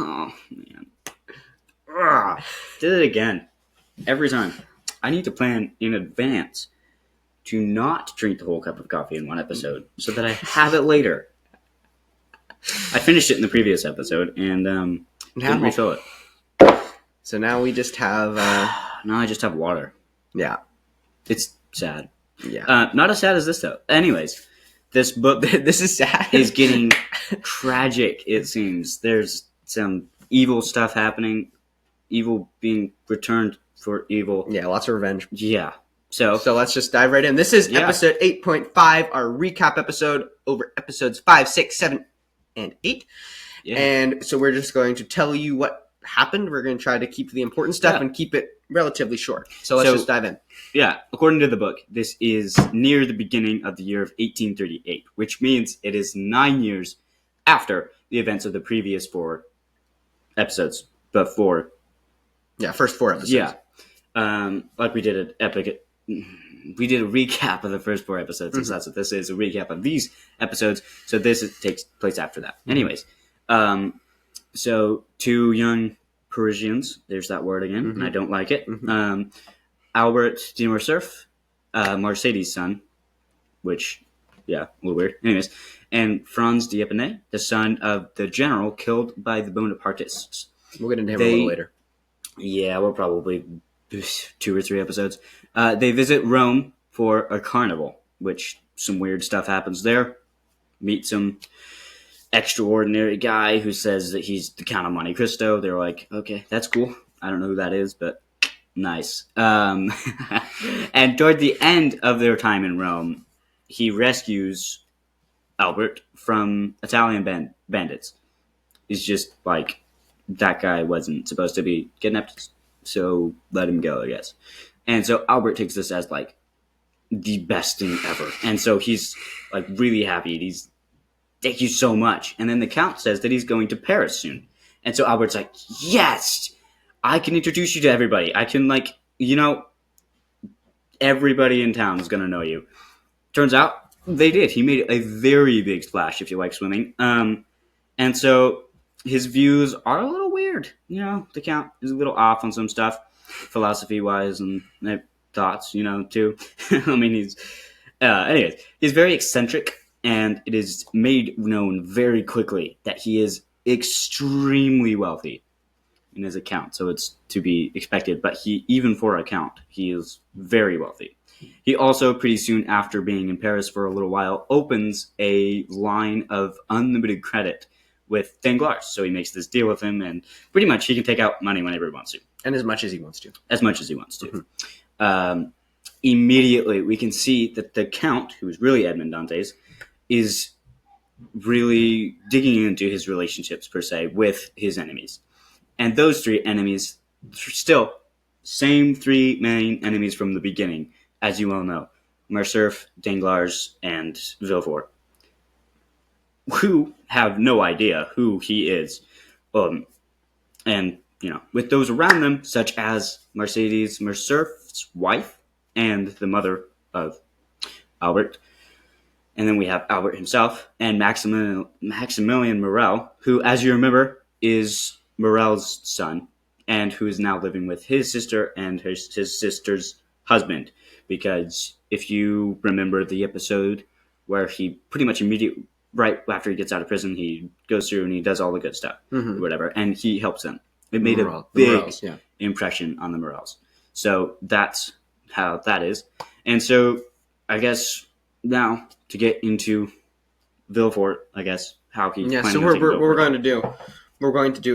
Oh, man. Ugh, did it again. Every time. I need to plan in advance to not drink the whole cup of coffee in one episode so that I have it later. I finished it in the previous episode and didn't refill it. So now we just have... now I just have water. Yeah. It's sad. Yeah. Not as sad as this, though. Anyways, this book this is sad. is getting tragic, it seems. There's some evil stuff happening. Evil being returned for evil. Yeah, lots of revenge. Yeah. So let's just dive right in. This is episode 8.5, our recap episode over episodes 5, 6, 7, and 8. Yeah. And so we're just going to tell you what happened. We're going to try to keep the important stuff and keep it relatively short. So let's just dive in. Yeah, according to the book, this is near the beginning of the year of 1838, which means it is 9 years after the events of the previous 4 episodes. But 4. Yeah, first 4 episodes. Yeah. Like we did an epic... We did a recap of the first 4 episodes, so that's what this is, a recap of these episodes. So takes place after that. Anyways, so 2 young Parisians, there's that word again, and I don't like it. Albert de Morcerf, Mercedes' son, which, yeah, a little weird. Anyways, and Franz d'Epinay, the son of the general killed by the Bonapartists. We'll get into him a little later. Yeah, we'll probably 2 or 3 episodes. They visit Rome for a carnival, which some weird stuff happens there. Meet some extraordinary guy who says that he's the Count of Monte Cristo. They're like, okay, that's cool. I don't know who that is, but nice. And toward the end of their time in Rome, he rescues Albert from Italian bandits. He's just like, that guy wasn't supposed to be kidnapped, so let him go, I guess. And so Albert takes this as like the best thing ever. And so he's like really happy. He's, thank you so much. And then the Count says that he's going to Paris soon. And so Albert's like, yes, I can introduce you to everybody. I can everybody in town is going to know you. Turns out they did. He made a very big splash if you like swimming. And so his views are a little weird. The Count is a little off on some stuff, philosophy-wise, and thoughts, too. I mean, anyways, he's very eccentric, and it is made known very quickly that he is extremely wealthy in his account, so it's to be expected. But even for a Count, he is very wealthy. He also, pretty soon after being in Paris for a little while, opens a line of unlimited credit with Danglars. So he makes this deal with him, and pretty much he can take out money whenever he wants to. And as much as he wants to. As much as he wants to. Immediately, we can see that the Count, who is really Edmond Dantes, is really digging into his relationships, per se, with his enemies. And those 3 enemies, still, same 3 main enemies from the beginning, as you all know. Morcerf, Danglars, and Villefort, who have no idea who he is. And, with those around them, such as Mercedes Morcerf's wife and the mother of Albert. And then we have Albert himself and Maximilian Morel, who, as you remember, is Morel's son, and who is now living with his sister and his sister's husband. Because if you remember the episode where he pretty much immediately, right after he gets out of prison, he goes through and he does all the good stuff, or whatever, and he helps them. It made a big impression on the Morels. So that's how that is. And so I guess now to get into Villefort, I guess, how he... Yeah, so what we're going to do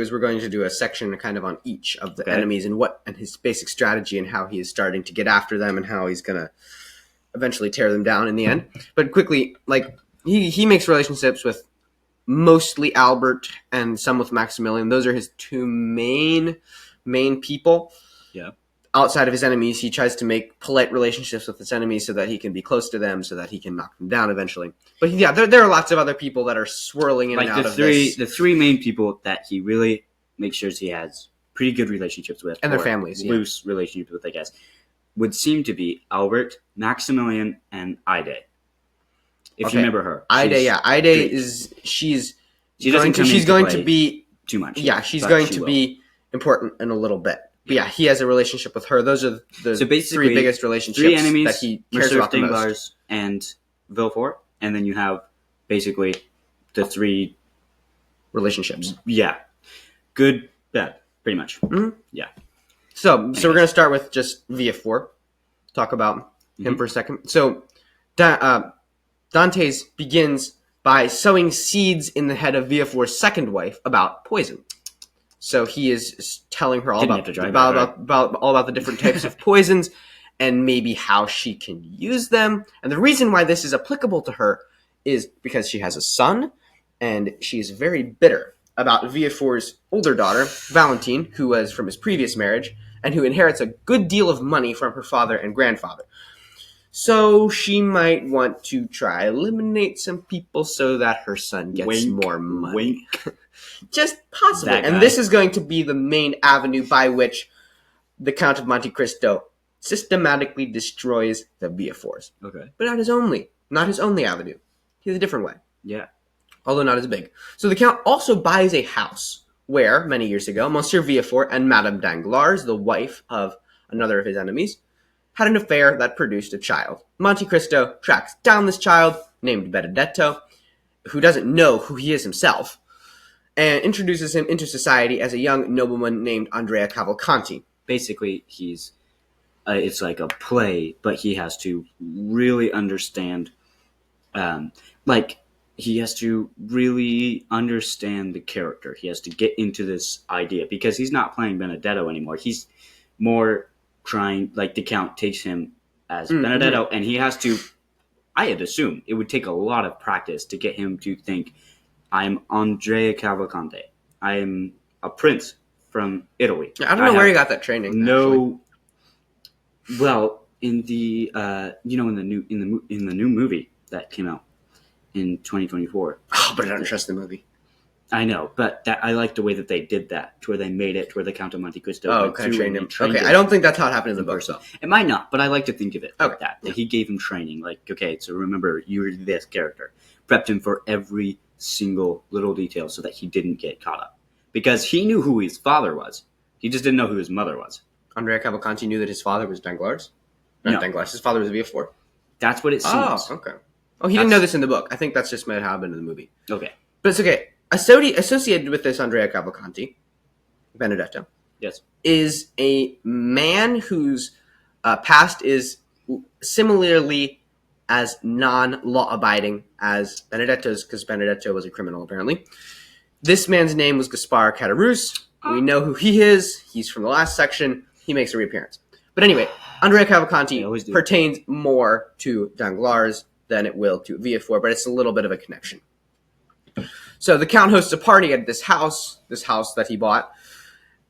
is we're going to do a section kind of on each of the enemies and his basic strategy and how he is starting to get after them and how he's going to eventually tear them down in the end. But quickly, like, he makes relationships with mostly Albert and some with Maximilian. Those are his 2 main people. Yeah. Outside of his enemies, he tries to make polite relationships with his enemies so that he can be close to them, so that he can knock them down eventually. But yeah, there are lots of other people that are swirling in and out of this. The 3 main people that he really makes sure he has pretty good relationships with. And their families. Loose relationships with, I guess. Would seem to be Albert, Maximilian, and Ide. If you remember her. Ide, yeah. Ide she's going to be too much. Yeah, she's but going she to will. be important in a little bit. But yeah, he has a relationship with her. Those are the So basically, three biggest relationships three enemies: that he cares Monsieur about the most. Danglars and Villefort, and then you have basically the three Relationships. Yeah, good, bad, pretty much. Mhm. Yeah. So we're going to start with just Villefort. Talk about him Mhm. for a second. So Dantes begins by sowing seeds in the head of Villefort's second wife about poison. So he is telling her all Didn't about, have to drive that, right? all about the different types of poisons and maybe how she can use them. And the reason why this is applicable to her is because she has a son, and she's very bitter about Villefort's older daughter, Valentine, who was from his previous marriage, and who inherits a good deal of money from her father and grandfather. So she might want to try eliminate some people so that her son gets Wink, more money. wink. Just possibly. That guy. And this is going to be the main avenue by which the Count of Monte Cristo systematically destroys the Villeforts. Okay. But not his only avenue. He has a different way, Yeah. although not as big. So the Count also buys a house where, many years ago, Monsieur Villefort and Madame Danglars, the wife of another of his enemies, had an affair that produced a child. Monte Cristo tracks down this child, named Benedetto, who doesn't know who he is himself, and introduces him into society as a young nobleman named Andrea Cavalcanti. Basically, he's it's like a play, but he has to really understand, like he has to really understand the character. He has to get into this idea because he's not playing Benedetto anymore. He's more trying, like the Count takes him as Benedetto, and he has to. I had assumed it would take a lot of practice to get him to think, I'm Andrea Cavalcante. I am a prince from Italy. I don't know where he got that training. No, well, in the in the new movie that came out in 2024. Oh, but I don't trust the movie. I know, but I like the way that they did that, to where they made it, to where the Count of Monte Cristo went kind of through trained and him. trained Okay, him I don't think that's how it happened in the in book. person. It might not, but I like to think of it like Okay. that. That he gave him training, like, okay, so remember, you're this character. Prepped him for every single little detail so that he didn't get caught up. Because he knew who his father was. He just didn't know who his mother was. Andrea Cavalcanti knew that his father was Danglars? Not No. Danglars. His father was Villefort. That's what it seems. Oh, okay. Oh, he didn't know this in the book. I think that's just might have happened in the movie. Okay. But it's okay. Associated with this Andrea Cavalcanti, Benedetto, Yes. is a man whose past is similarly as non-law abiding as Benedetto's, because Benedetto was a criminal apparently. This man's name was Gaspar Catarus. We know who he is. He's from the last section. He makes a reappearance. But anyway, Andrea Cavalcanti pertains more to Danglars than it will to Villefort, but it's a little bit of a connection. So the Count hosts a party at this house that he bought,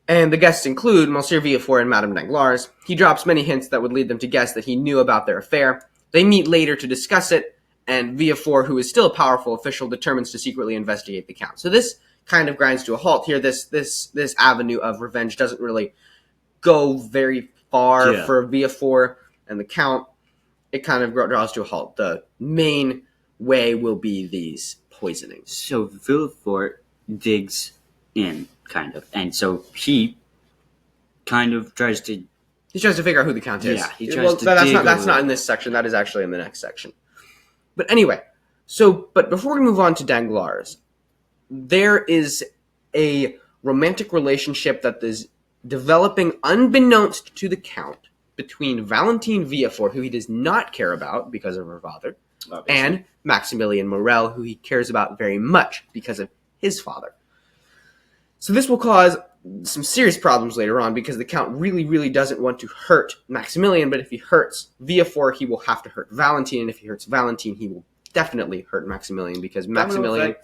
and the guests include Monsieur Villefort and Madame Danglars. He drops many hints that would lead them to guess that he knew about their affair. They meet later to discuss it, and Villefort, who is still a powerful official, determines to secretly investigate the Count. So this kind of grinds to a halt here. This avenue of revenge doesn't really go very far for Villefort and the Count. It kind of draws to a halt. The main way will be these poisonings. So Villefort digs in, kind of, and so he kind of tries to. He tries to figure out who the Count is. Yeah, he tries to. That's not in this section. That is actually in the next section. But anyway, but before we move on to Danglars, there is a romantic relationship that is developing unbeknownst to the Count between Valentine Villefort, who he does not care about because of her father, and Maximilian Morel, who he cares about very much because of his father. So this will cause some serious problems later on because the Count really, really doesn't want to hurt Maximilian, but if he hurts Villefort, he will have to hurt Valentine, and if he hurts Valentine, he will definitely hurt Maximilian because Maximilian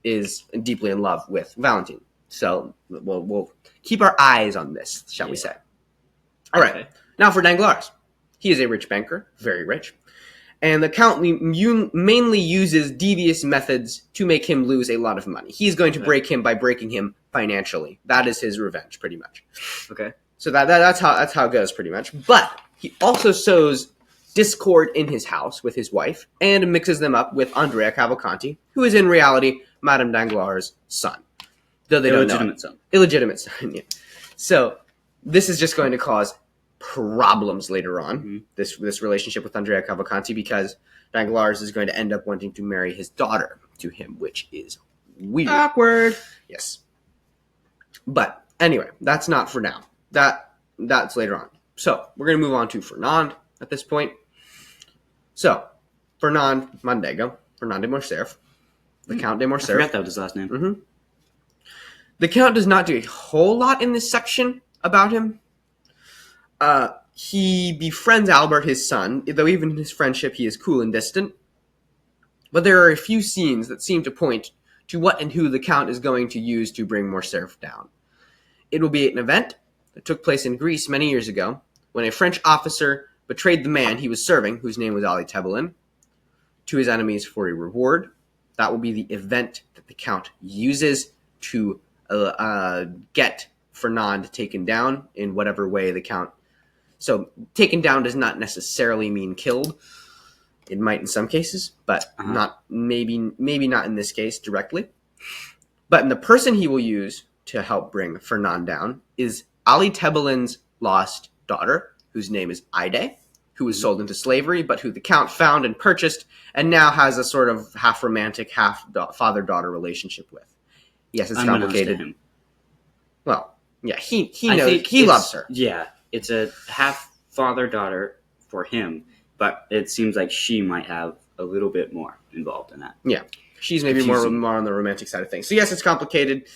is deeply in love with Valentine. So we'll keep our eyes on this, shall we say. All right. Now for Danglars. He is a rich banker, very rich. And the Count mainly uses devious methods to make him lose a lot of money. He's going to break him by breaking him financially. That is his revenge, pretty much. Okay. So that's how it goes, pretty much. But he also sows discord in his house with his wife and mixes them up with Andrea Cavalcanti, who is in reality Madame Danglars' son. though they don't know. Illegitimate son. Illegitimate son, yeah. So this is just going to cause problems later on, Mm-hmm. this relationship with Andrea Cavalcanti, because Danglars is going to end up wanting to marry his daughter to him, which is weird. Awkward. Yes. But anyway, that's not for now. That's later on. So we're going to move on to Fernand at this point. So Fernand Mondego, Fernand de Morcerf, the Count de I Morcerf. forgot that was his last name. Mm-hmm. The Count does not do a whole lot in this section about him. He befriends Albert, his son, though even in his friendship he is cool and distant. But there are a few scenes that seem to point to what and who the Count is going to use to bring Morcerf down. It will be an event that took place in Greece many years ago, when a French officer betrayed the man he was serving, whose name was Ali Tebelin, to his enemies for a reward. That will be the event that the Count uses to get Fernand taken down in whatever way the Count... So, taken down does not necessarily mean killed. It might in some cases, but not maybe not in this case directly. But the person he will use to help bring Fernand down is Ali Tebelin's lost daughter, whose name is Ide, who was sold into slavery, but who the Count found and purchased, and now has a sort of half romantic, half father-daughter relationship with. Yes, it's complicated. Him. Well, yeah, he knows, he loves her. Yeah, it's a half father-daughter for him, but it seems like she might have a little bit more involved in that. Yeah, she's maybe more on the romantic side of things. So yes, it's complicated,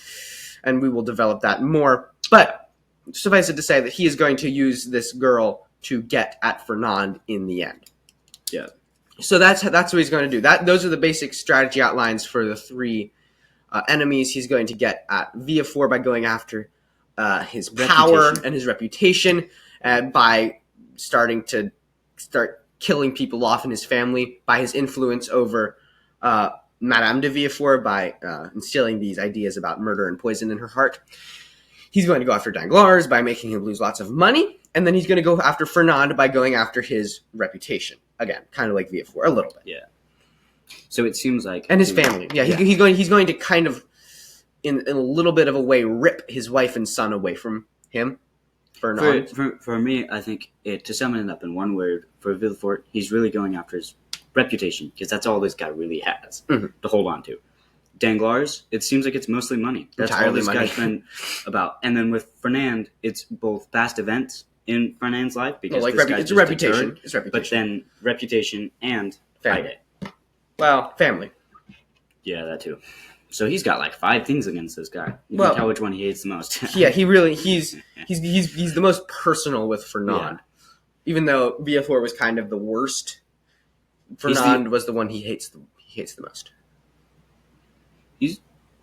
and we will develop that more. But suffice it to say that he is going to use this girl to get at Fernand in the end. Yeah. So that's what he's going to do. Those are the basic strategy outlines for the three enemies he's going to get at Villefort by going after his power and his reputation, and by start killing people off in his family, by his influence over Madame de Villefort, by instilling these ideas about murder and poison in her heart. He's going to go after Danglars by making him lose lots of money, and then he's going to go after Fernand by going after his reputation. Again, kind of like Villefort, a little bit. Yeah. So it seems like... And his family. Yeah, yeah. He's going to kind of, in a little bit of a way, rip his wife and son away from him. Fernand. For me, I think, to sum it up in one word, for Villefort, he's really going after his reputation, because that's all this guy really has to hold on to. Danglars, it seems like it's mostly money. That's all this guy's been about. And then with Fernand, it's both past events in Fernand's life, because it's a reputation. It's reputation. But then reputation and family. Well, family. Yeah, that too. So he's got like 5 things against this guy. You can tell which one he hates the most. Yeah, he's the most personal with Fernand. Yeah. Even though Villefort was kind of the worst, Fernand was the one he hates the most.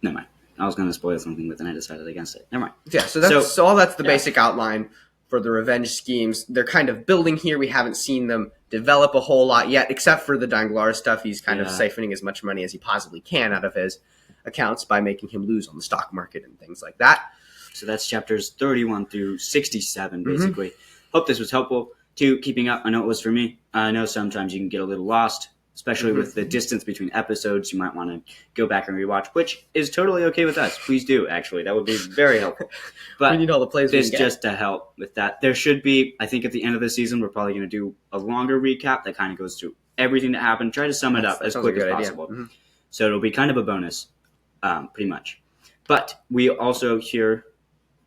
Never mind. I was going to spoil something, but then I decided against it. Never mind. Yeah, so that's the basic outline for the revenge schemes. They're kind of building here. We haven't seen them develop a whole lot yet, except for the Danglars stuff. He's kind of siphoning as much money as he possibly can out of his accounts by making him lose on the stock market and things like that. So that's chapters 31 through 67, basically. Hope this was helpful to keeping up. I know it was for me. I know sometimes you can get a little lost, especially with the distance between episodes. You might want to go back and rewatch, which is totally okay with us. Please do, actually. That would be very helpful. But we need all the plays this just to help with that. There should be, I think at the end of the season, we're probably going to do a longer recap that kind of goes through everything that happened. Try to sum it up as quick as possible. So it'll be kind of a bonus, pretty much. But we also here,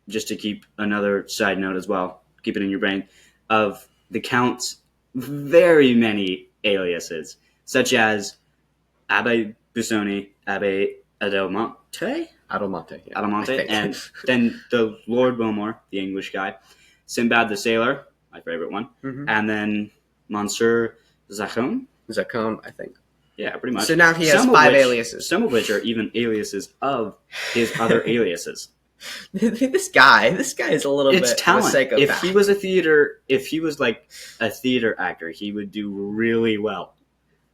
just to keep another side note as well, keep it in your brain, of the Count's very many aliases, such as Abbe Busoni, Abbe Adelmonte, and then the Lord Wilmore, the English guy, Sinbad the Sailor, my favorite one, and then Monsieur Zacon, I think. Yeah, pretty much. So now he has 5 aliases. Some of which are even aliases of his other aliases. This guy is a little bit talent. Of a psychopath. If he was like a theater actor, he would do really well.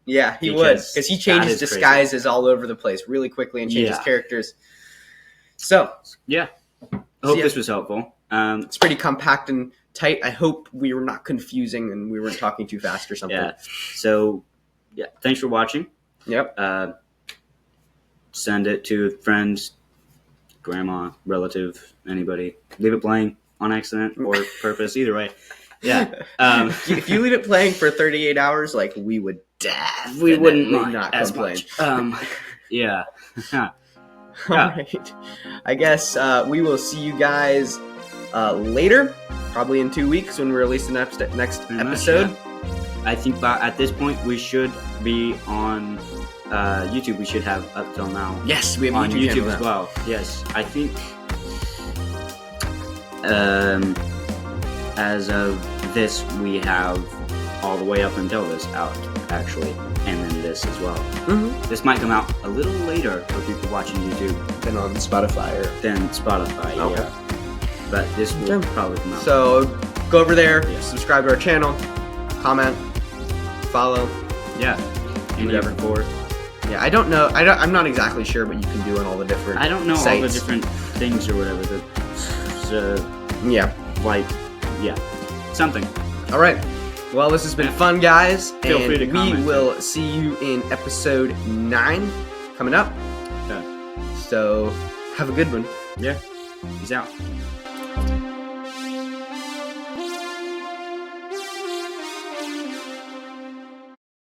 Yeah, he would, because he changes disguises all over the place really quickly and changes characters. So yeah, I hope this was helpful. It's pretty compact and tight. I hope we were not confusing and we weren't talking too fast or something. Yeah. So yeah, thanks for watching. Yep. Send it to friends. grandma, relative, anybody. Leave it playing on accident or purpose, either way. Yeah. If you leave it playing for 38 hours, like, we would definitely we wouldn't mind not as complain. much. Yeah. All right. I guess we will see you guys later, probably in 2 weeks when we release the next Pretty much, episode. yeah. I think at this point we should be on YouTube. We should have up till now. Yes, we have On YouTube channel as now. well. Yes, I think as of this, we have all the way up until this out, actually, and then this as well. Mm-hmm. This might come out a little later for people watching YouTube Then on Spotify. than Spotify, Okay. yeah. But this will probably come out. So go over there, Yeah. subscribe to our channel, comment, follow. Yeah. And Whatever. before. Yeah, I don't know. I'm not exactly sure what you can do on all the different. I don't know sites. all the different things or whatever. Yeah. Like, yeah, something. All right. Well, this has been fun, guys. Feel and free to comment. we will see you in episode 9 coming up. Okay. So have a good one. Yeah. Peace out.